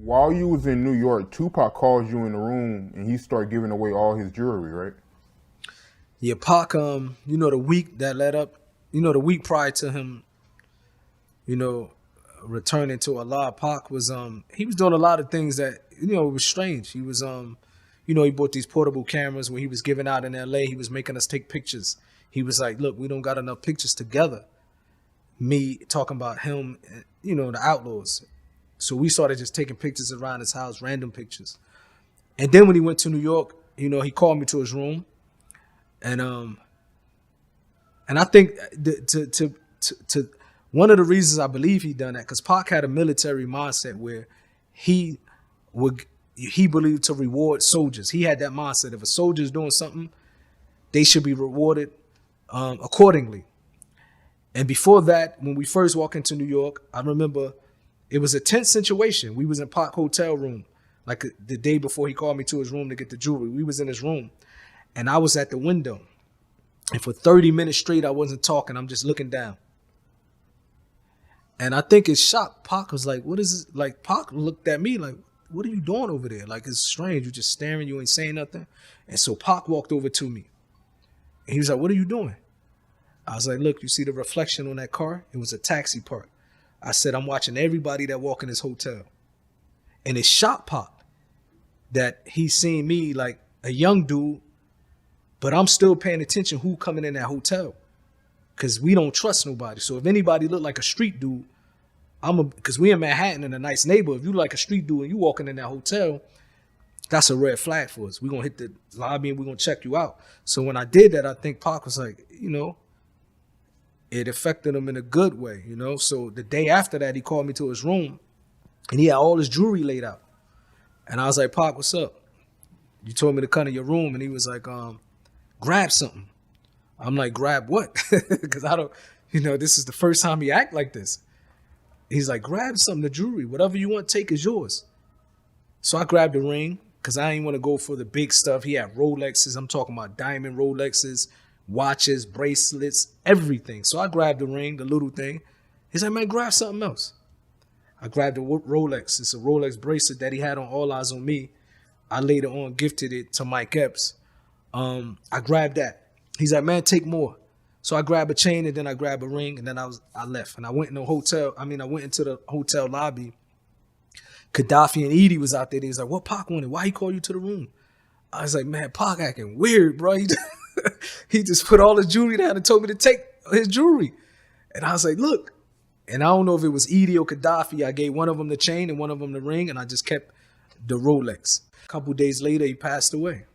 While you was in New York, Tupac calls you in the room and he started giving away all his jewelry, right? Yeah, Pac, the week that led up, the week prior to him, you know, returning to Allah, Pac was he was doing a lot of things that, it was strange. He was he bought these portable cameras when he was giving out in LA, he was making us take pictures. He was like, look, we don't got enough pictures together. Me talking about him, the Outlaws. So we started just taking pictures around his house, random pictures. And then when he went to New York, he called me to his room. And I think to one of the reasons I believe he done that, because Pac had a military mindset where he believed to reward soldiers. He had that mindset. If a soldier is doing something, they should be rewarded accordingly. And before that, when we first walked into New York, I remember it was a tense situation. We was in Pac hotel room, like the day before he called me to his room to get the jewelry. We was in his room, and I was at the window. And for 30 minutes straight, I wasn't talking. I'm just looking down. And I think it shocked. Pac was like, what is this? Like, Pac looked at me like, what are you doing over there? Like, it's strange. You're just staring. You ain't saying nothing. And so Pac walked over to me. And he was like, what are you doing? I was like, look, you see the reflection on that car? It was a taxi park. I said, I'm watching everybody that walk in this hotel. And it shocked Pac that he seen me like a young dude, but I'm still paying attention who coming in that hotel, because we don't trust nobody. So if anybody look like a street dude, because we in Manhattan in a nice neighborhood. If you like a street dude and you walking in that hotel, that's a red flag for us. We're going to hit the lobby and we're going to check you out. So when I did that, I think Pac was like, it affected him in a good way, So the day after that, he called me to his room and he had all his jewelry laid out. And I was like, Pac, what's up? You told me to come to your room. And he was like, grab something. I'm like, grab what? Because I don't, this is the first time he act like this. He's like, grab something, the jewelry, whatever you want, take is yours. So I grabbed the ring because I didn't want to go for the big stuff. He had Rolexes. I'm talking about diamond Rolexes, watches, bracelets, everything. So I grabbed the ring, the little thing. He's like, man, grab something else. I grabbed the Rolex. It's a Rolex bracelet that he had on All Eyes on Me. I later on gifted it to Mike Epps. I grabbed that. He's like, man, take more. So I grabbed a chain and then I grabbed a ring and then I left. And I went in the hotel. I went into the hotel lobby. Gaddafi and Edie was out there. They was like, what Pac wanted? Why he called you to the room? I was like, man, Pac acting weird, bro. He just put all his jewelry down and told me to take his jewelry. And I was like, look. And I don't know if it was Edie or Gaddafi. I gave one of them the chain and one of them the ring, and I just kept the Rolex. A couple days later, he passed away.